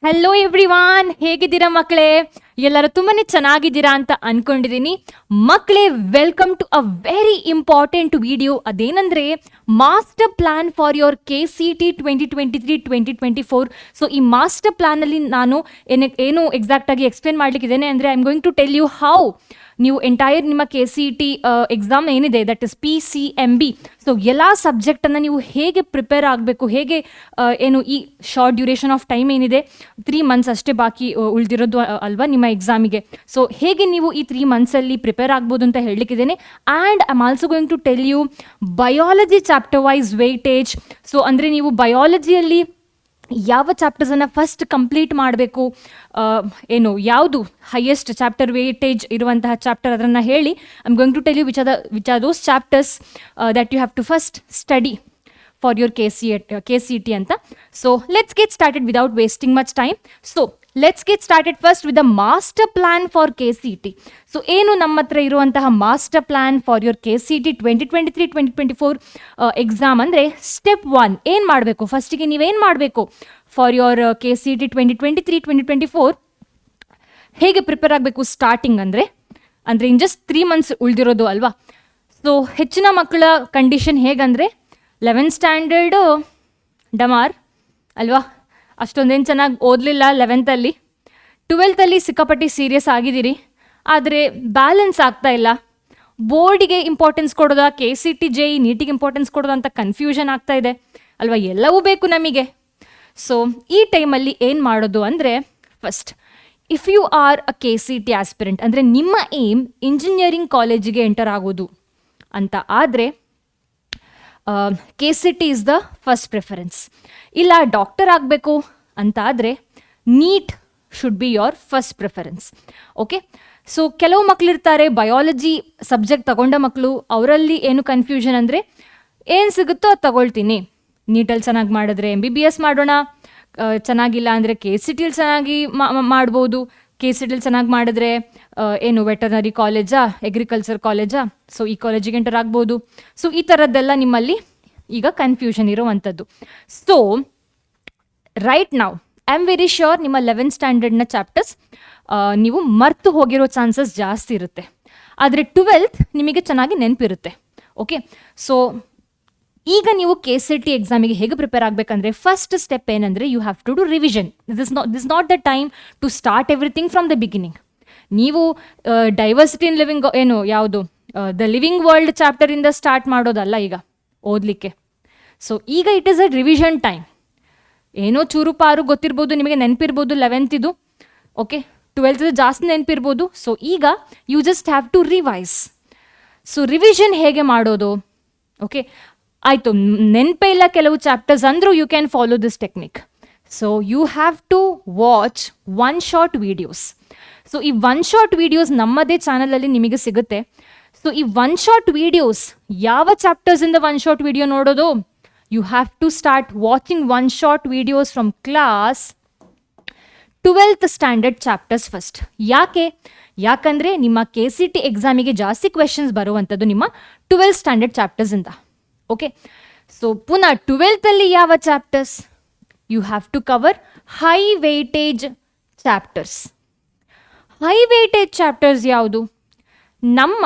Hello everyone, ಹೇಗಿದ್ದೀರಾ ಮಕ್ಕಳೇ? ಎಲ್ಲರೂ ತುಂಬಾನೇ ಚೆನ್ನಾಗಿದ್ದೀರಾ ಅಂತ ಅನ್ಕೊಂಡಿದ್ದೀನಿ. ಮಕ್ಕಳೇ, welcome to a very important video. ಅದೇನಂದ್ರೆ master plan for your KCT 2023-2024. So ಈ ಮಾಸ್ಟರ್ ಪ್ಲಾನ್ ಅಲ್ಲಿ ನಾನು ಏನು ಎಕ್ಸಾಕ್ಟ್ ಆಗಿ ಎಕ್ಸ್ಪ್ಲೇನ್ ಮಾಡ್ಲಿಕ್ಕಿದ್ದೇನೆ ಅಂದ್ರೆ I am going to tell you how ನೀವು ಎಂಟೈರ್ ನಿಮ್ಮ KCT ಎಕ್ಸಾಮ್ ಏನಿದೆ, ದಟ್ ಇಸ್ PCMB. ಸೊ ಎಲ್ಲ ಸಬ್ಜೆಕ್ಟನ್ನು ನೀವು ಹೇಗೆ ಪ್ರಿಪೇರ್ ಆಗಬೇಕು, ಹೇಗೆ ಏನು ಈ ಶಾರ್ಟ್ ಡ್ಯೂರೇಷನ್ ಆಫ್ ಟೈಮ್ ಏನಿದೆ, 3 months ಅಷ್ಟೇ ಬಾಕಿ ಉಳಿದಿರೋದು ಅಲ್ವಾ ನಿಮ್ಮ ಎಕ್ಸಾಮಿಗೆ. ಸೊ ಹೇಗೆ ನೀವು ಈ 3 monthsಲ್ಲಿ ಪ್ರಿಪೇರ್ ಆಗ್ಬೋದು ಅಂತ ಹೇಳಲಿಕ್ಕಿದ್ದೇನೆ. And I am also going to tell you biology chapter wise weightage. So ಅಂದರೆ ನೀವು ಬಯಾಲಜಿಯಲ್ಲಿ ಯಾವ ಚಾಪ್ಟರ್ಸನ್ನು ಫಸ್ಟ್ ಕಂಪ್ಲೀಟ್ ಮಾಡಬೇಕು, ಏನು ಯಾವುದು ಹೈಯೆಸ್ಟ್ ಚಾಪ್ಟರ್ ವೇಟೇಜ್ ಇರುವಂತಹ ಚಾಪ್ಟರ್ ಅದನ್ನು ಹೇಳಿ I am going to tell you which are those chapters that you have to first study for your KCT ಅಂತ. So let's get started without wasting much time. So let's get started first with the master plan for KCT. So ಏನು ನಮ್ಮ ಹತ್ರ ಇರುವಂತಹ master plan for your KCT 2023-2024 exam ಅಂದರೆ step 1 ಏನು ಮಾಡಬೇಕು, ಫಸ್ಟಿಗೆ ನೀವೇನು ಮಾಡಬೇಕು ಫಾರ್ ಯೋರ್ KCT 2023-2024 ಹೇಗೆ ಪ್ರಿಪೇರ್ ಆಗಬೇಕು ಸ್ಟಾರ್ಟಿಂಗ್ ಅಂದರೆ ಇನ್ ಜಸ್ಟ್ 3 months ಉಳಿದಿರೋದು ಅಲ್ವಾ. ಸೊ ಹೆಚ್ಚಿನ ಮಕ್ಕಳ ಕಂಡೀಷನ್ ಹೇಗಂದರೆ 11th ಸ್ಟ್ಯಾಂಡರ್ಡು ಡಮಾರ್ ಅಲ್ವಾ, ಅಷ್ಟೊಂದೇನು ಚೆನ್ನಾಗಿ ಓದಲಿಲ್ಲ 11th. 12th ಸಿಕ್ಕಾಪಟ್ಟಿ ಸೀರಿಯಸ್ ಆಗಿದ್ದೀರಿ, ಆದರೆ ಬ್ಯಾಲೆನ್ಸ್ ಆಗ್ತಾ ಇಲ್ಲ. ಬೋರ್ಡಿಗೆ ಇಂಪಾರ್ಟೆನ್ಸ್ ಕೊಡೋದಾ, KCT JEE ನೀಟಿಗೆ ಇಂಪಾರ್ಟೆನ್ಸ್ ಕೊಡೋದು ಅಂತ ಕನ್ಫ್ಯೂಷನ್ ಆಗ್ತಾ ಇದೆ ಅಲ್ವಾ. ಎಲ್ಲವೂ ಬೇಕು ನಮಗೆ. ಸೊ ಈ ಟೈಮಲ್ಲಿ ಏನು ಮಾಡೋದು ಅಂದರೆ, first if you are a KCT aspirant ಅಂದರೆ ನಿಮ್ಮ ಏಮ್ ಇಂಜಿನಿಯರಿಂಗ್ ಕಾಲೇಜಿಗೆ ಎಂಟರ್ ಆಗೋದು ಅಂತ ಆದರೆ KCT is the first preference. ಇಲ್ಲ ಡಾಕ್ಟರ್ ಆಗಬೇಕು ಅಂತ ಆದರೆ NEET should be your first preference. Okay, so ಕೆಲವು ಮಕ್ಕಳಿರ್ತಾರೆ ಬಯಾಲಜಿ ಸಬ್ಜೆಕ್ಟ್ ತಗೊಂಡ ಮಕ್ಕಳು, ಅವರಲ್ಲಿ ಏನು ಕನ್ಫ್ಯೂಷನ್ ಅಂದರೆ ಏನು ಸಿಗುತ್ತೋ ಅದು ತಗೊಳ್ತೀನಿ, ನೀಟಲ್ಲಿ ಚೆನ್ನಾಗಿ ಮಾಡಿದ್ರೆ MBBS ಮಾಡೋಣ, ಚೆನ್ನಾಗಿಲ್ಲ ಅಂದರೆ KCTಯಲ್ಲಿ ಚೆನ್ನಾಗಿ ಮಾಡ್ಬೋದು, KCTಯಲ್ಲಿ ಚೆನ್ನಾಗಿ ಮಾಡಿದ್ರೆ ಏನು ವೆಟರ್ನರಿ ಕಾಲೇಜಾ, ಅಗ್ರಿಕಲ್ಚರ್ ಕಾಲೇಜಾ, ಸೊ ಈ ಕಾಲೇಜಿಗೆ ಎಂಟರ್ ಆಗ್ಬೋದು. ಸೊ ಈ ಥರದ್ದೆಲ್ಲ ನಿಮ್ಮಲ್ಲಿ ಈಗ ಕನ್ಫ್ಯೂಷನ್ ಇರುವಂಥದ್ದು. ಸೊ ರೈಟ್ ನಾವು ಐ ಆಮ್ ವೆರಿ ಶ್ಯೂರ್ ನಿಮ್ಮ 11th ಸ್ಟ್ಯಾಂಡರ್ಡ್ನ ಚಾಪ್ಟರ್ಸ್ ನೀವು ಮರ್ತು ಹೋಗಿರೋ ಚಾನ್ಸಸ್ ಜಾಸ್ತಿ ಇರುತ್ತೆ, ಆದರೆ 12th ನಿಮಗೆ ಚೆನ್ನಾಗಿ ನೆನಪಿರುತ್ತೆ. ಓಕೆ, ಸೊ ಈಗ ನೀವು KCT ಎಕ್ಸಾಮಿಗೆ ಹೇಗೆ ಪ್ರಿಪೇರ್ ಆಗಬೇಕಂದ್ರೆ ಫಸ್ಟ್ ಸ್ಟೆಪ್ ಏನಂದರೆ you have to do revision. This not the time to start everything from the beginning. ನೀವು ಡೈವರ್ಸಿಟಿ ಇನ್ ಲಿವಿಂಗ್ ಏನು ಯಾವುದು ದ ಲಿವಿಂಗ್ ವರ್ಲ್ಡ್ ಚಾಪ್ಟರಿಂದ ಸ್ಟಾರ್ಟ್ ಮಾಡೋದಲ್ಲ ಈಗ ಓದಲಿಕ್ಕೆ. ಸೊ ಈಗ it is a revision time. ಏನೋ ಚೂರು ಪಾರು ಗೊತ್ತಿರ್ಬೋದು, ನಿಮಗೆ ನೆನಪಿರ್ಬೋದು 11th, ಓಕೆ 12th ಜಾಸ್ತಿ ನೆನಪಿರ್ಬೋದು. ಸೊ ಈಗ you just have to revise. So revision ಹೇಗೆ ಮಾಡೋದು? ಓಕೆ, ಆಯಿತು, ನೆನಪೇ ಇಲ್ಲ ಕೆಲವು ಚಾಪ್ಟರ್ಸ್ ಅಂದರೂ you can follow this technique. So you have to watch 1 short videos. So ಈ 1 short ವಿಡಿಯೋಸ್ ನಮ್ಮದೇ ಚಾನಲಲ್ಲಿ ನಿಮಗೆ ಸಿಗುತ್ತೆ. ಸೊ ಈ 1 short ವಿಡಿಯೋಸ್ ಯಾವ ಚಾಪ್ಟರ್ಸಿಂದ 1 short ವಿಡಿಯೋ ನೋಡೋದು? You have to start watching 1 short videos from class 12th standard chapters first. ಯಾಕಂದರೆ ನಿಮ್ಮ KCT ಎಕ್ಸಾಮಿಗೆ ಜಾಸ್ತಿ ಕ್ವೆಶನ್ಸ್ ಬರುವಂಥದ್ದು ನಿಮ್ಮ 12th ಸ್ಟ್ಯಾಂಡರ್ಡ್ ಚಾಪ್ಟರ್ಸಿಂದ. ಓಕೆ, ಸೊ ಪುನಃ 12th ಯಾವ chapters? You have to cover high weightage chapters. High weightage chapters ಯಾವುದು? ನಮ್ಮ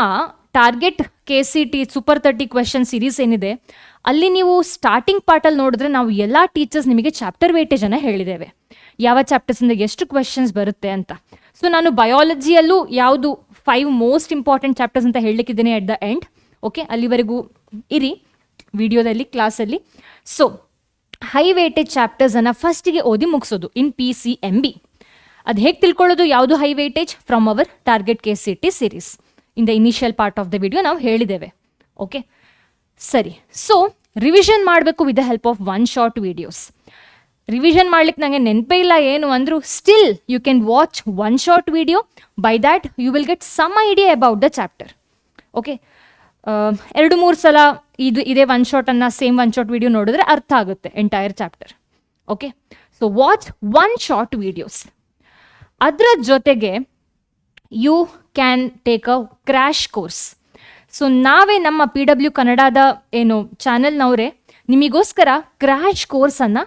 target KCT super 30 question series ಏನಿದೆ ಅಲ್ಲಿ ನೀವು ಸ್ಟಾರ್ಟಿಂಗ್ ಪಾರ್ಟಲ್ಲಿ ನೋಡಿದ್ರೆ ನಾವು ಎಲ್ಲ ಟೀಚರ್ಸ್ ನಿಮಗೆ ಚಾಪ್ಟರ್ ವೇಟೇಜನ್ನು ಹೇಳಿದ್ದೇವೆ, ಯಾವ ಚಾಪ್ಟರ್ಸಿಂದ ಎಷ್ಟು ಕ್ವೆಶನ್ಸ್ ಬರುತ್ತೆ ಅಂತ. ಸೊ ನಾನು ಬಯಾಲಜಿಯಲ್ಲೂ ಯಾವುದು 5 ಮೋಸ್ಟ್ ಇಂಪಾರ್ಟೆಂಟ್ ಚಾಪ್ಟರ್ಸ್ ಅಂತ ಹೇಳಲಿಕ್ಕಿದ್ದೇನೆ ಎಟ್ ದ ಎಂಡ್. ಓಕೆ, ಅಲ್ಲಿವರೆಗೂ ಇರಿ ವಿಡಿಯೋದಲ್ಲಿ, ಕ್ಲಾಸಲ್ಲಿ. ಸೊ ಹೈ ವೇಟೇಜ್ ಚಾಪ್ಟರ್ಸನ್ನು ಫಸ್ಟಿಗೆ ಓದಿ ಮುಗಿಸೋದು ಇನ್ PCMB. ಅದು ಹೇಗೆ ತಿಳ್ಕೊಳ್ಳೋದು ಯಾವುದು high weightage? From our target KCT series in the initial part of the video ನಾವು ಹೇಳಿದ್ದೇವೆ. ಓಕೆ, ಸರಿ. ಸೊ ರಿವಿಷನ್ ಮಾಡಬೇಕು with the help of 1 short videos. Revision ಮಾಡ್ಲಿಕ್ಕೆ ನನಗೆ ನೆನಪೇ ಇಲ್ಲ ಏನು ಅಂದರೂ still you can watch 1 short video. By that you will get some idea about the chapter. Okay, 2-3 ಸಲ ಇದೇ 1 short ಸೇಮ್ 1 short ವಿಡಿಯೋ ನೋಡಿದ್ರೆ ಅರ್ಥ ಆಗುತ್ತೆ entire chapter. Okay, so watch 1 short videos. ಅದರ ಜೊತೆಗೆ you can take a crash course. So ನಾವೇ ನಮ್ಮ PW ಕನ್ನಡದ ಏನು ಚಾನಲ್ನವರೇ ನಿಮಗೋಸ್ಕರ ಕ್ರ್ಯಾಶ್ ಕೋರ್ಸನ್ನು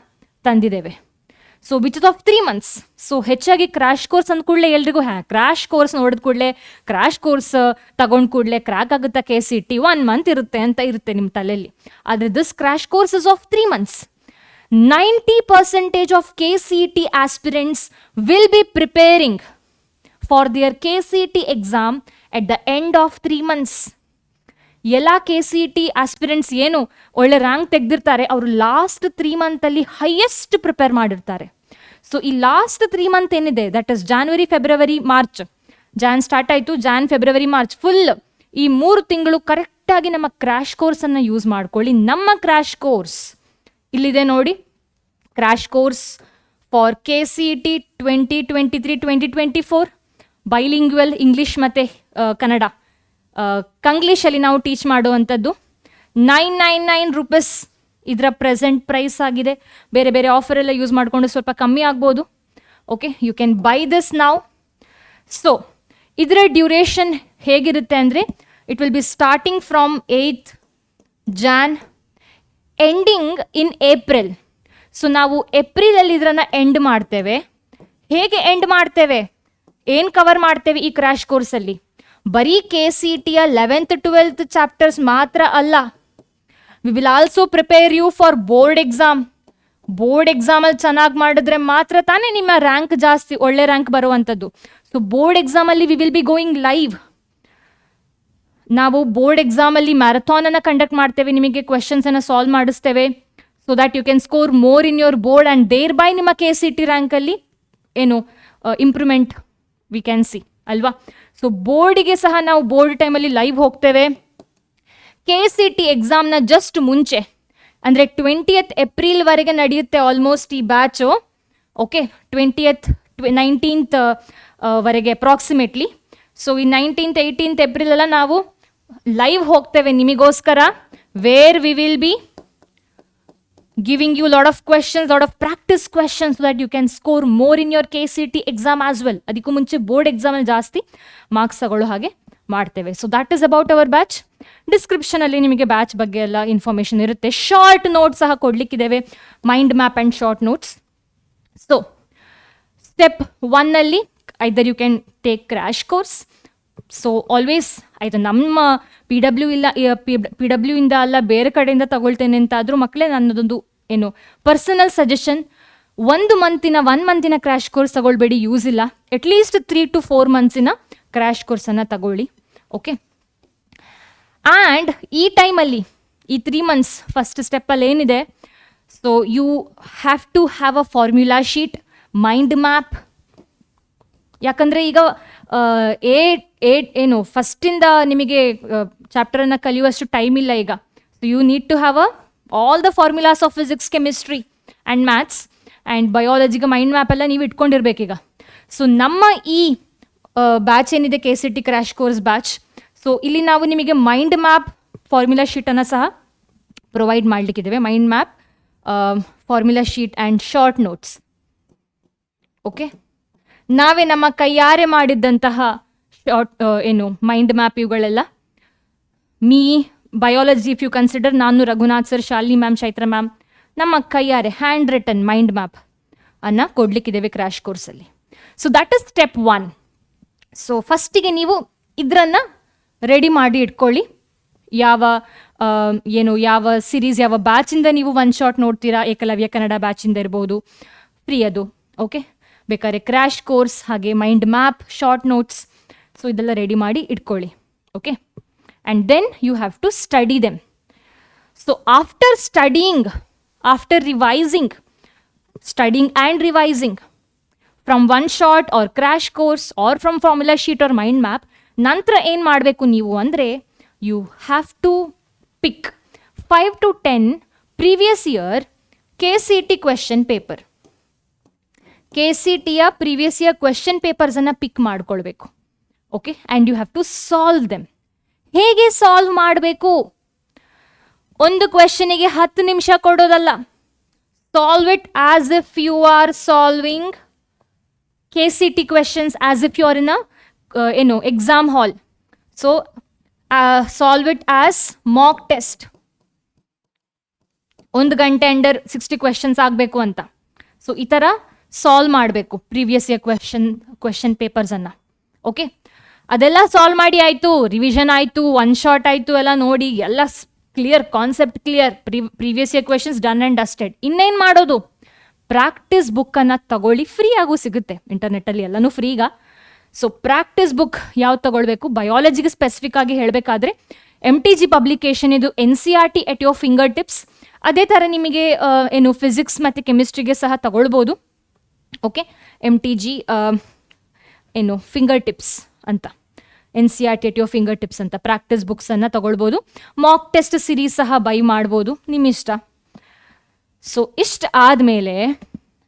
ತಂದಿದ್ದೇವೆ. So which is of 3 months. So ಹೆಚ್ಚಾಗಿ ಕ್ರ್ಯಾಶ್ ಕೋರ್ಸ್ ಅಂದ ಕೂಡಲೇ ಎಲ್ರಿಗೂ ಕ್ರ್ಯಾಶ್ ಕೋರ್ಸ್ ನೋಡಿದ ಕೂಡಲೇ ಕ್ರ್ಯಾಶ್ ಕೋರ್ಸ್ ತಗೊಂಡ್ ಕೂಡಲೇ ಕ್ರ್ಯಾಕ್ ಆಗುತ್ತಾ KCET 1 month ಇರುತ್ತೆ ಅಂತ ಇರುತ್ತೆ ನಿಮ್ಮ ತಲೆಯಲ್ಲಿ. ಆದರೆ this crash course is of 3 months. 90% of KCET aspirants will be preparing for their KCET exam at the end of 3 months. ಎಲ್ಲ KCET ಆಸ್ಪಿರೆಂಟ್ಸ್ ಏನು ಒಳ್ಳೆ ರ್ಯಾಂಕ್ ತೆಗೆದಿರ್ತಾರೆ ಅವರು ಲಾಸ್ಟ್ 3 month ಅಲ್ಲಿ ಹೈಯೆಸ್ಟ್ ಪ್ರಿಪೇರ್ ಮಾಡಿರ್ತಾರೆ. ಸೊ ಈ ಲಾಸ್ಟ್ 3 month ಏನಿದೆ that is January, February, March. Jan start ಆಯಿತು, Jan, February, March ಫುಲ್ ಈ 3 ತಿಂಗಳು ಕರೆಕ್ಟಾಗಿ ನಮ್ಮ ಕ್ರ್ಯಾಶ್ ಕೋರ್ಸನ್ನು ಯೂಸ್ ಮಾಡ್ಕೊಳ್ಳಿ. ನಮ್ಮ ಕ್ರ್ಯಾಶ್ ಕೋರ್ಸ್ ಇಲ್ಲಿದೆ ನೋಡಿ, crash course for KCET 2023-2024 bilingual English ಮತ್ತು ಕನ್ನಡ. ಕಂಗ್ಲೀಷಲ್ಲಿ ನಾವು ಟೀಚ್ ಮಾಡುವಂಥದ್ದು. 999 ರೂಪೀಸ್ ಇದರ ಪ್ರೆಸೆಂಟ್ ಪ್ರೈಸ್ ಆಗಿದೆ. ಬೇರೆ ಬೇರೆ ಆಫರ್ ಎಲ್ಲ ಯೂಸ್ ಮಾಡಿಕೊಂಡು ಸ್ವಲ್ಪ ಕಮ್ಮಿ ಆಗ್ಬೋದು. Okay, you can buy this ನಾವು. ಸೊ ಇದರ ಡ್ಯೂರೇಷನ್ ಹೇಗಿರುತ್ತೆ ಅಂದರೆ it will be starting from 8th Jan ending in April. So ನಾವು ಏಪ್ರಿಲಲ್ಲಿ ಇದನ್ನು ಎಂಡ್ ಮಾಡ್ತೇವೆ. ಹೇಗೆ ಎಂಡ್ ಮಾಡ್ತೇವೆ, ಏನು ಕವರ್ ಮಾಡ್ತೇವೆ ಈ ಕ್ರ್ಯಾಶ್ ಕೋರ್ಸಲ್ಲಿ? ಬರೀ KCETಯ 11th 12th ಚಾಪ್ಟರ್ಸ್ ಮಾತ್ರ ಅಲ್ಲ. We will also prepare you for board exam. Board ಎಕ್ಸಾಮಲ್ಲಿ ಚೆನ್ನಾಗಿ ಮಾಡಿದ್ರೆ ಮಾತ್ರ ತಾನೇ ನಿಮ್ಮ ರ್ಯಾಂಕ್ ಜಾಸ್ತಿ, ಒಳ್ಳೆ ರ್ಯಾಂಕ್ ಬರುವಂಥದ್ದು. ಸೊ ಬೋರ್ಡ್ ಎಕ್ಸಾಮಲ್ಲಿ we will be going live. ನಾವು ಬೋರ್ಡ್ ಎಕ್ಸಾಮಲ್ಲಿ ಮ್ಯಾರಥಾನನ್ನು ಕಂಡಕ್ಟ್ ಮಾಡ್ತೇವೆ, ನಿಮಗೆ ಕ್ವೆಶನ್ಸನ್ನು ಸಾಲ್ವ್ ಮಾಡಿಸ್ತೇವೆ. So that you can score more in your board and thereby ನಿಮ್ಮ KCET ರ್ಯಾಂಕಲ್ಲಿ ಏನು ಇಂಪ್ರೂವ್ಮೆಂಟ್ ವಿ ಕ್ಯಾನ್ ಸಿ ಅಲ್ವಾ. ಸೊ ಬೋರ್ಡಿಗೆ ಸಹ ನಾವು ಬೋರ್ಡ್ ಟೈಮಲ್ಲಿ ಲೈವ್ ಹೋಗ್ತೇವೆ. KCET ಎಕ್ಸಾಮ್ನ ಜಸ್ಟ್ ಮುಂಚೆ ಅಂದರೆ 20th Aprilವರೆಗೆ ನಡೆಯುತ್ತೆ ಆಲ್ಮೋಸ್ಟ್ ಈ ಬ್ಯಾಚು. ಓಕೆ, 20th 19th ವರೆಗೆ ಅಪ್ರಾಕ್ಸಿಮೇಟ್ಲಿ. ಸೊ ಈ 19th 18th April ಎಲ್ಲ ನಾವು ಲೈವ್ ಹೋಗ್ತೇವೆ ನಿಮಗೋಸ್ಕರ, where we will B giving you lot of questions, lot of practice questions so that you can score more in your KCET exam as well. ಅದಕ್ಕೂ ಮುಂಚೆ board ಎಕ್ಸಾಮಲ್ಲಿ ಜಾಸ್ತಿ marks ತಗೊಳ್ಳೋ ಹಾಗೆ ಮಾಡ್ತೇವೆ. So that is about our batch. ಡಿಸ್ಕ್ರಿಪ್ಷನಲ್ಲಿ ನಿಮಗೆ batch ಬಗ್ಗೆ ಎಲ್ಲ ಇನ್ಫಾರ್ಮೇಷನ್ ಇರುತ್ತೆ. ಶಾರ್ಟ್ ನೋಟ್ಸ್ ಸಹ ಕೊಡಲಿಕ್ಕಿದ್ದೇವೆ, mind map and short notes. So step 1ನಲ್ಲಿ either you can take crash course. So always ಆಯಿತು, ನಮ್ಮ PW ಇಂದ ಅಲ್ಲ ಬೇರೆ ಕಡೆಯಿಂದ ತಗೊಳ್ತೇನೆ ಅಂತಾದರೂ ಮಕ್ಕಳೇ ನನ್ನದೊಂದು ಏನು ಪರ್ಸನಲ್ ಸಜೆಷನ್, 1 ಮಂತಿನ ಕ್ರ್ಯಾಶ್ ಕೋರ್ಸ್ ತಗೊಳ್ಬೇಡಿ, ಯೂಸ್ ಇಲ್ಲ. ಅಟ್ಲೀಸ್ಟ್ 3 to 4 months ಕ್ರ್ಯಾಶ್ ಕೋರ್ಸನ್ನು ತಗೊಳ್ಳಿ. ಓಕೆ, ಆ್ಯಂಡ್ ಈ ಟೈಮಲ್ಲಿ ಈ 3 months ಫಸ್ಟ್ ಸ್ಟೆಪ್ಪಲ್ಲಿ ಏನಿದೆ, so you have to have a formula sheet, mind map. ಯಾಕಂದರೆ ಈಗ ಏನು ಫಸ್ಟಿಂದ ನಿಮಗೆ ಚಾಪ್ಟರನ್ನು ಕಲಿಯುವಷ್ಟು ಟೈಮ್ ಇಲ್ಲ ಈಗ. So you need to have all the formulas of physics, chemistry and maths and ಬಯಾಲಜಿಗೆ ಮೈಂಡ್ ಮ್ಯಾಪ್ ಎಲ್ಲ ನೀವು ಇಟ್ಕೊಂಡಿರ್ಬೇಕೀಗ. ಸೊ ನಮ್ಮ ಈ ಬ್ಯಾಚ್ ಏನಿದೆ KCET crash course batch, so ಇಲ್ಲಿ ನಾವು ನಿಮಗೆ ಮೈಂಡ್ ಮ್ಯಾಪ್ ಫಾರ್ಮುಲಾ ಶೀಟನ್ನು ಸಹ ಪ್ರೊವೈಡ್ ಮಾಡಲಿಕ್ಕಿದ್ದೇವೆ. Mind map, formula sheet and short notes. Okay, ನಾವೇ ನಮ್ಮ ಕೈಯಾರೆ ಮಾಡಿದ್ದಂತಹ ಶಾರ್ಟ್ ಏನು ಮೈಂಡ್ ಮ್ಯಾಪ್ ಇವುಗಳೆಲ್ಲ. ಬಯಾಲಜಿ ಇಫ್ ಯು ಕನ್ಸಿಡರ್, ನಾನು, Raghunath sir, Shalini ma'am, Chaitra ma'am, ನಮ್ಮ ಕೈಯಾರೆ ಹ್ಯಾಂಡ್ ರಿಟನ್ ಮೈಂಡ್ ಮ್ಯಾಪ್ ಅನ್ನು ಕೊಡಲಿಕ್ಕಿದ್ದೇವೆ ಕ್ರ್ಯಾಶ್ ಕೋರ್ಸಲ್ಲಿ. So that is step 1. So ಫಸ್ಟಿಗೆ ನೀವು ಇದನ್ನು ರೆಡಿ ಮಾಡಿ ಇಟ್ಕೊಳ್ಳಿ. ಯಾವ ಸಿರೀಸ್, ಯಾವ ಬ್ಯಾಚಿಂದ ನೀವು ಒನ್ ಶಾಟ್ ನೋಡ್ತೀರಾ, ಏಕಲವ್ಯ ಕನ್ನಡ ಬ್ಯಾಚಿಂದ ಇರ್ಬೋದು, ಫ್ರೀ ಅದು. ಓಕೆ, ಬೇಕಾದ್ರೆ ಕ್ರ್ಯಾಶ್ ಕೋರ್ಸ್ ಹಾಗೆ mind map, short notes, so ಇದೆಲ್ಲ ರೆಡಿ ಮಾಡಿ ಇಟ್ಕೊಳ್ಳಿ. Okay, and then you have to study them. So after studying, after revising, studying and revising from one short or crash course or from formula sheet or mind map, ನಂತರ ಏನು ಮಾಡಬೇಕು ನೀವು ಅಂದರೆ, you have to pick 5 to 10 previous year KCET question paper. KCETಯ previous year question ಪೇಪರ್ಸನ್ನು pick ಮಾಡ್ಕೊಳ್ಬೇಕು. Okay, and you have to solve them. ಹೇಗೆ solve ಮಾಡಬೇಕು? ಒಂದು ಕ್ವೆಶನಿಗೆ 10 ನಿಮಿಷ ಕೊಡೋದಲ್ಲ. Solve it as if you are solving KCET questions, as if you are in ಏನು exam hall. So solve it as mock test. 1 ಗಂಟೆ under 60 questions ಆಗಬೇಕು ಅಂತ. ಸೊ ಈ ಥರ ಸಾಲ್ವ್ ಮಾಡಬೇಕು ಪ್ರೀವಿಯಸ್ ಇಯರ್ ಕ್ವೆಶನ್ ಪೇಪರ್ಸನ್ನು. ಓಕೆ, ಅದೆಲ್ಲ ಸಾಲ್ವ್ ಮಾಡಿ ಆಯಿತು, ರಿವಿಷನ್ ಆಯಿತು, ಒನ್ ಶಾಟ್ ಆಯಿತು, ಎಲ್ಲ ನೋಡಿ ಎಲ್ಲ clear, concept clear, previous year questions done and dusted. ಇನ್ನೇನು ಮಾಡೋದು? ಪ್ರಾಕ್ಟೀಸ್ ಬುಕ್ಕನ್ನು ತಗೊಳ್ಳಿ, ಫ್ರೀ ಆಗು ಸಿಗುತ್ತೆ ಇಂಟರ್ನೆಟ್ಟಲ್ಲಿ, ಎಲ್ಲನೂ ಫ್ರೀಗ. ಸೊ ಪ್ರಾಕ್ಟೀಸ್ ಬುಕ್ ಯಾವ್ದು ತಗೊಳ್ಬೇಕು? ಬಯಾಲಜಿಗೆ ಸ್ಪೆಸಿಫಿಕ್ ಆಗಿ ಹೇಳಬೇಕಾದ್ರೆ MTG ಪಬ್ಲಿಕೇಶನ್ ಇದು NCERT at your finger tips. ಅದೇ ಥರ ನಿಮಗೆ ಏನು ಫಿಸಿಕ್ಸ್ ಮತ್ತು ಕೆಮಿಸ್ಟ್ರಿಗೆ ಸಹ ತಗೊಳ್ಬೋದು. ಓಕೆ, MTG ಏನು ಫಿಂಗರ್ ಟಿಪ್ಸ್ ಅಂತ, NCERT at your finger tips ಅಂತ ಪ್ರಾಕ್ಟೀಸ್ ಬುಕ್ಸನ್ನು ತಗೊಳ್ಬೋದು. ಮಾಕ್ ಟೆಸ್ಟ್ ಸಿರೀಸ್ ಸಹ ಬೈ ಮಾಡ್ಬೋದು, ನಿಮ್ಮ ಇಷ್ಟ. ಸೊ ಇಷ್ಟ ಆದಮೇಲೆ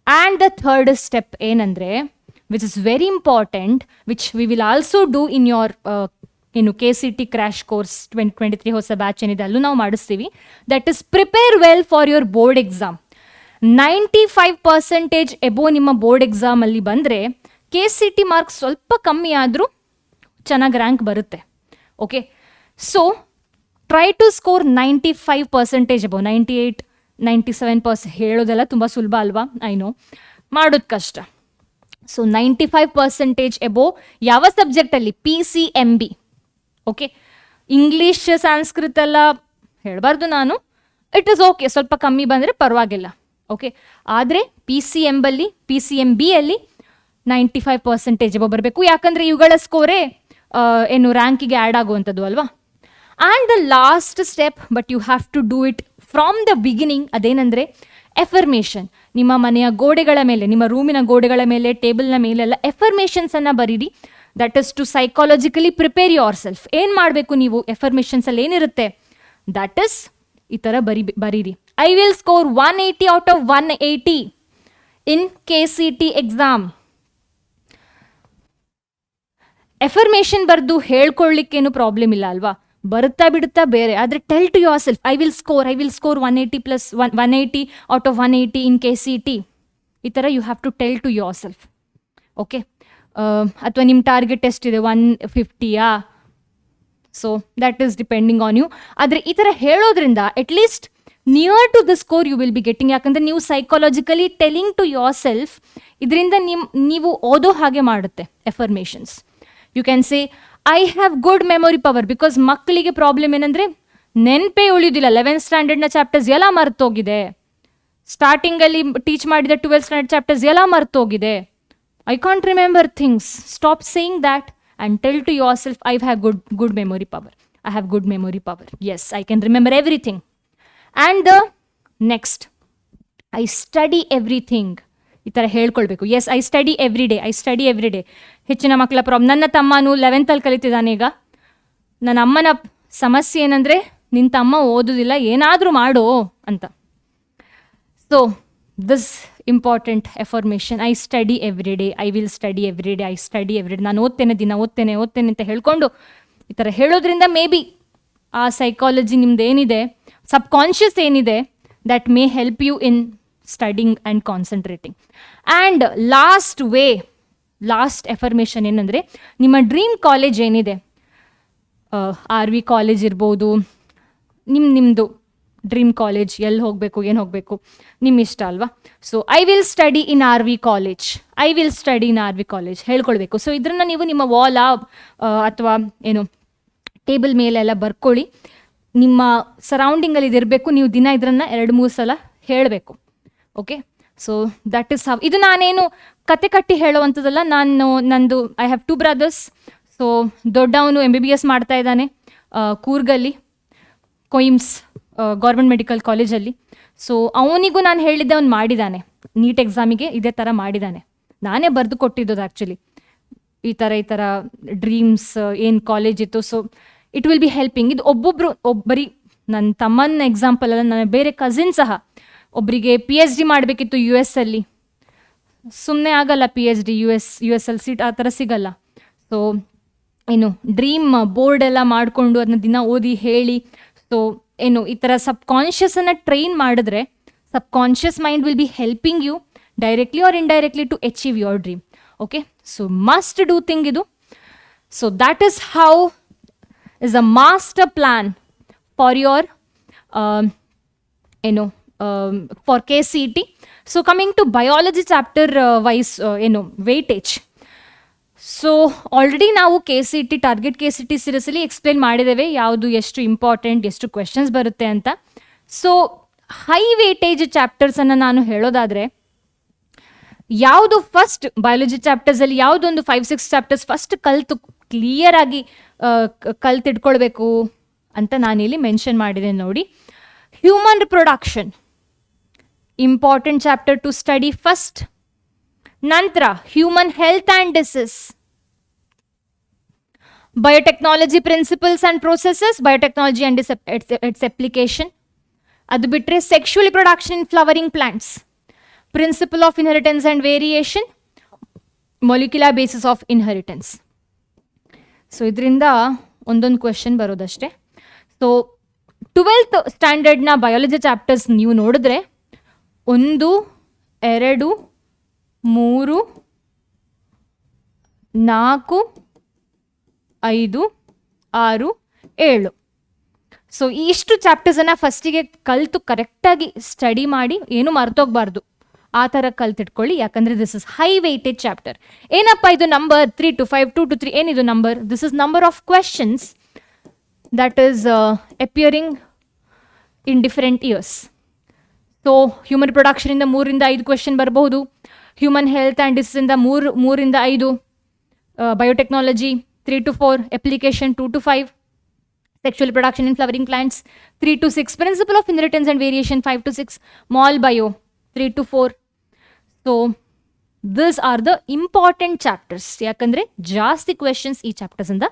ಆ್ಯಂಡ್ ದ ಥರ್ಡ್ ಸ್ಟೆಪ್ ಏನಂದರೆ, which is very important, which we will also do in your ಏನು KCT ಕ್ರ್ಯಾಶ್ ಕೋರ್ಸ್ 2023 ಹೊಸ ಬ್ಯಾಚ್ ಏನಿದೆ ಅಲ್ಲೂ ನಾವು ಮಾಡಿಸ್ತೀವಿ. That is prepare well for your board exam. 95% above ನಿಮ್ಮ ಬೋರ್ಡ್ ಎಕ್ಸಾಮಲ್ಲಿ ಬಂದರೆ KCT ಮಾರ್ಕ್ಸ್ ಸ್ವಲ್ಪ ಕಮ್ಮಿ ಆದರೂ ಚೆನ್ನಾಗಿ ರ್ಯಾಂಕ್ ಬರುತ್ತೆ. Okay, so try to score 95% above. 98, 97% ಹೇಳೋದೆಲ್ಲ ತುಂಬ ಸುಲಭ ಅಲ್ವಾ? ಐ ನೋ, ಮಾಡೋದು ಕಷ್ಟ. ಸೊ 95% ಎಬೋ ಯಾವ ಸಬ್ಜೆಕ್ಟಲ್ಲಿ? PCMB. ಓಕೆ, ಇಂಗ್ಲೀಷ್ ಸಂಸ್ಕೃತ ಎಲ್ಲ ಹೇಳಬಾರ್ದು ನಾನು, ಇಟ್ ಇಸ್ ಓಕೆ, ಸ್ವಲ್ಪ ಕಮ್ಮಿ ಬಂದರೆ ಪರವಾಗಿಲ್ಲ. ಓಕೆ, ಆದರೆ PCMBಯಲ್ಲಿ 95% ಎಬೋ ಬರಬೇಕು. ಯಾಕಂದರೆ ಇವುಗಳ ಸ್ಕೋರೇ ಏನು ರ್ಯಾಂಕಿಗೆ ಆ್ಯಡ್ ಆಗುವಂಥದ್ದು ಅಲ್ವಾ. And the last step, but you have to do it from the beginning, ಅದೇನೆಂದರೆ ಎಫರ್ಮೇಷನ್. ನಿಮ್ಮ ಮನೆಯ ಗೋಡೆಗಳ ಮೇಲೆ, ನಿಮ್ಮ ರೂಮಿನ ಗೋಡೆಗಳ ಮೇಲೆ, ಟೇಬಲ್ನ ಮೇಲೆಲ್ಲ ಎಫರ್ಮೇಷನ್ಸನ್ನು ಬರೀರಿ. That is to psychologically prepare yourself. ಏನು ಮಾಡಬೇಕು ನೀವು ಎಫರ್ಮೇಷನ್ಸಲ್ಲಿ ಏನಿರುತ್ತೆ? ದಟ್ ಇಸ್ ಈ ಥರ ಬರೀರಿ. I will score 180 out of 180 in KCT exam. Affirmation ಬರೆದು ಹೇಳ್ಕೊಳ್ಳಿಕ್ಕೇನು ಪ್ರಾಬ್ಲಮ್ ಇಲ್ಲ ಅಲ್ವಾ? ಬರುತ್ತಾ ಬಿಡುತ್ತಾ ಬೇರೆ, ಆದರೆ tell to yourself, I will score 180 out of 180 in KCT. ಈ ಥರ you have to tell to yourself. Okay, ಅಥವಾ ನಿಮ್ಮ ಟಾರ್ಗೆಟ್ ಎಷ್ಟಿದೆ? 150ಯಾ? So that is depending on you. ಆದರೆ ಈ ಥರ ಹೇಳೋದ್ರಿಂದ at least near to the score you will B getting. ಯಾಕಂದರೆ ನೀವು psychologically telling to yourself, ಇದರಿಂದ ನೀವು ಓದೋ ಹಾಗೆ ಮಾಡುತ್ತೆ affirmations. You can say I have good memory power. Because ಮಕ್ಕಳಿಗೆ ಪ್ರಾಬ್ಲಮ್ ಏನಂದರೆ ನೆನಪೇ ಉಳಿಯೋದಿಲ್ಲ. 11th ಸ್ಟ್ಯಾಂಡರ್ಡ್ನ ಚಾಪ್ಟರ್ಸ್ ಎಲ್ಲ ಮರ್ತೋಗಿದೆ, ಸ್ಟಾರ್ಟಿಂಗಲ್ಲಿ ಟೀಚ್ ಮಾಡಿದ 12th ಸ್ಟ್ಯಾಂಡರ್ಡ್ ಚಾಪ್ಟರ್ಸ್ ಎಲ್ಲ ಮರ್ತೋಗಿದೆ. I can't remember things. Stop saying that and tell to yourself, I have good memory power. I have good memory power. Yes, I can remember everything. And the next, I study everything. ಈ ಥರ ಹೇಳ್ಕೊಳ್ಬೇಕು. Yes, I study every day. ಹೆಚ್ಚಿನ ಮಕ್ಕಳ ನನ್ನ ತಮ್ಮನೂ 11th ಕಲಿತಿದ್ದಾನೆ ಈಗ. ನನ್ನ ಅಮ್ಮನ ಸಮಸ್ಯೆ ಏನಂದರೆ, ನಿನ್ನ ತಮ್ಮ ಓದೋದಿಲ್ಲ, ಏನಾದರೂ ಮಾಡು ಅಂತ. So this important affirmation, I study every day, I will study every day, I study every day. ನಾನು ಓದ್ತೇನೆ, ದಿನ ಓದ್ತೇನೆ ಅಂತ ಹೇಳ್ಕೊಂಡು ಈ ಥರ ಹೇಳೋದ್ರಿಂದ ಮೇ ಬಿ ಆ ಸೈಕಾಲಜಿ ನಿಮ್ದು ಏನಿದೆ, ಸಬ್ ಕಾನ್ಷಿಯಸ್ ಏನಿದೆ, that may help you in studying and concentrating. And last affirmation ಏನಂದರೆ, ನಿಮ್ಮ ಡ್ರೀಮ್ ಕಾಲೇಜ್ ಏನಿದೆ, RV ಕಾಲೇಜ್ ಇರ್ಬೋದು, ನಿಮ್ಮದು ಡ್ರೀಮ್ ಕಾಲೇಜ್, ಎಲ್ಲಿ ಹೋಗಬೇಕು, ಏನು ಹೋಗಬೇಕು, ನಿಮ್ಮ ಇಷ್ಟ ಅಲ್ವಾ. So I will study in RV college ಹೇಳ್ಕೊಳ್ಬೇಕು. ಸೊ ಇದನ್ನು ನೀವು ನಿಮ್ಮ ವಾಲ ಅಥವಾ ಏನು ಟೇಬಲ್ ಮೇಲೆಲ್ಲ ಬರ್ಕೊಳ್ಳಿ. ನಿಮ್ಮ ಸರೌಂಡಿಂಗಲ್ಲಿ ಇದಿರಬೇಕು. ನೀವು ದಿನ ಇದನ್ನು 2-3 ಸಲ ಹೇಳಬೇಕು. Okay, so that is how. ಇದು ನಾನೇನು ಕತೆ ಕಟ್ಟಿ ಹೇಳುವಂಥದ್ದಲ್ಲ. ನಂದು ಐ ಹ್ಯಾವ್ 2 ಬ್ರದರ್ಸ್. ಸೊ ದೊಡ್ಡವನು MBBS ಮಾಡ್ತಾ ಇದ್ದಾನೆ ಕೂರ್ಗಲ್ಲಿ, ಕೊಯಿಮ್ಸ್ ಗೌರ್ಮೆಂಟ್ ಮೆಡಿಕಲ್ ಕಾಲೇಜಲ್ಲಿ. ಸೊ ಅವನಿಗೂ ನಾನು ಹೇಳಿದ್ದೆ, ಅವ್ನು ಮಾಡಿದ್ದಾನೆ, ನೀಟ್ ಎಕ್ಸಾಮಿಗೆ ಇದೇ ಥರ ಮಾಡಿದ್ದಾನೆ. ನಾನೇ ಬರೆದು ಕೊಟ್ಟಿದ್ದದು ಆ್ಯಕ್ಚುಲಿ, ಈ ಥರ ಡ್ರೀಮ್ಸ್ ಏನು ಕಾಲೇಜ್ ಇತ್ತು. So it will be helping. ಇದು ಒಬ್ಬರಿ ನನ್ನ ತಮ್ಮನ ಎಕ್ಸಾಂಪಲ್ ಅಲ್ಲ, ನನ್ನ ಬೇರೆ ಕಸಿನ್ ಸಹ ಒಬ್ಬರಿಗೆ PhD ಮಾಡಬೇಕಿತ್ತು US ಅಲ್ಲಿ. ಸುಮ್ಮನೆ ಆಗಲ್ಲ PhD, US ಅಲ್ಲಿ ಸೀಟ್ ಆ ಥರ ಸಿಗಲ್ಲ. ಸೊ ಏನು ಡ್ರೀಮ್ ಬೋರ್ಡ್ ಎಲ್ಲ ಮಾಡಿಕೊಂಡು ಅದನ್ನ ದಿನ ಓದಿ ಹೇಳಿ, ಸೊ ಏನು ಈ ಥರ ಸಬ್ ಕಾನ್ಷಿಯಸನ್ನು ಟ್ರೈನ್ ಮಾಡಿದ್ರೆ subconscious mind will be helping you directly or indirectly to achieve your dream. Okay, so must do thing ಇದು. So that is how is a master plan for your for KCT. So coming to biology chapter wise weightage. So already ನಾವು KCT target KCT ಸೀರೀಸಲ್ಲಿ explain ಮಾಡಿದ್ದೇವೆ ಯಾವುದು ಎಷ್ಟು important, ಎಷ್ಟು questions ಬರುತ್ತೆ ಅಂತ. So high weightage ಚಾಪ್ಟರ್ಸನ್ನು ನಾನು ಹೇಳೋದಾದರೆ, ಯಾವುದು ಫಸ್ಟ್ ಬಯಾಲಜಿ ಚಾಪ್ಟರ್ಸಲ್ಲಿ ಯಾವುದೊಂದು 5-6 ಚಾಪ್ಟರ್ಸ್ ಫಸ್ಟ್ ಕಲಿತು ಕ್ಲಿಯರಾಗಿ ಕಲ್ತಿಟ್ಕೊಳ್ಬೇಕು ಅಂತ ನಾನಿಲ್ಲಿ ಮೆನ್ಷನ್ ಮಾಡಿದ್ದೇನೆ ನೋಡಿ. Human reproduction important chapter to study first. ನಂತರ human health and disease, biotechnology principles and processes, biotechnology and its application. ಅದು ಬಿಟ್ಟರೆ sexual reproduction in flowering plants, principle of inheritance and variation, molecular basis of inheritance. So ಇದರಿಂದ ಒಂದೊಂದು question ಬರೋದಷ್ಟೇ. So 12th ಸ್ಟ್ಯಾಂಡರ್ಡ್ನ biology chapters ನೀವು ನೋಡಿದ್ರೆ 1, 2, 3, 4, 5, 6, 7. So ಇಷ್ಟು ಚಾಪ್ಟರ್ಸನ್ನು ಫಸ್ಟಿಗೆ ಕಲಿತು ಕರೆಕ್ಟಾಗಿ ಸ್ಟಡಿ ಮಾಡಿ ಏನು ಮರ್ತೋಗ್ಬಾರ್ದು, ಆ ಥರ ಕಲ್ತಿಟ್ಕೊಳ್ಳಿ. ಯಾಕಂದರೆ this is high weightage chapter. ಏನಪ್ಪ ಇದು ನಂಬರ್ 3 to 5, 2 to 3 ಏನಿದು number? This is number of questions that is appearing in different years. So human reproduction ಇಂದ 3-5 ಕ್ವೆಶನ್ ಬರಬಹುದು, ಹ್ಯೂಮನ್ ಹೆಲ್ತ್ ಆ್ಯಂಡ್ ಡಿಸೀಸ್ ಇಂದ 3-5, biotechnology 3 to 4, application 2 to 5, sexual reproduction in flowering plants 3 to 6, principle of inheritance and variation 5 to 6, mol bio 3 to 4. So these are the important chapters. ಯಾಕಂದರೆ ಜಾಸ್ತಿ questions ಈ ಚಾಪ್ಟರ್ಸಿಂದ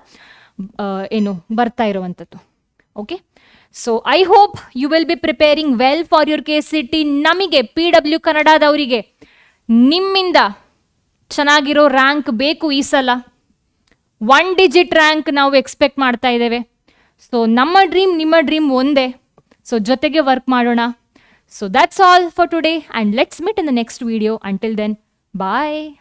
ಬರ್ತಾ ಇರುವಂಥದ್ದು. Okay, so I hope you will be preparing well for your KCT. ನಮಗೆ PW ಕನ್ನಡದವರಿಗೆ ನಿಮ್ಮಿಂದ ಚೆನ್ನಾಗಿರೋ ರ್ಯಾಂಕ್ ಬೇಕು ಈ ಸಲ. 1 digit ರ್ಯಾಂಕ್ ನಾವು ಎಕ್ಸ್ಪೆಕ್ಟ್ ಮಾಡ್ತಾ ಇದ್ದೇವೆ. ಸೊ ನಮ್ಮ ಡ್ರೀಮ್ ನಿಮ್ಮ ಡ್ರೀಮ್ ಒಂದೇ. ಸೊ ಜೊತೆಗೆ ವರ್ಕ್ ಮಾಡೋಣ. So that's all for today and let's meet in the next video. Until then, bye.